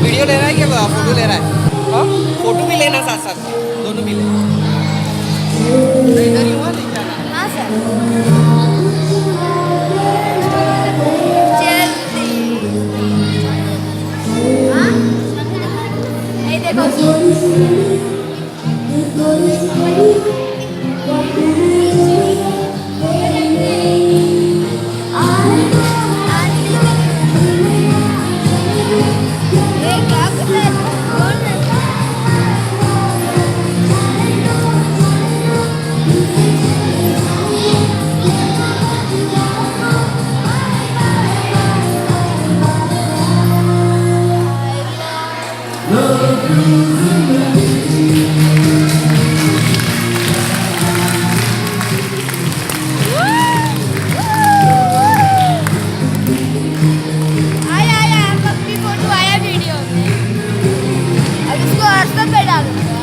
Video ले रहा है कि फोटो ले रहा है? हाँ, फोटो भी लेना साथ साथ, दोनों भी लेना। तो इधर ही हुआ नहीं जाना। हाँ सर। जल्दी। हाँ? नहीं देखो। आया आया, पक्की फोटो आया वीडियो में। अब इसको व्हाट्सएप पे डालूंगा।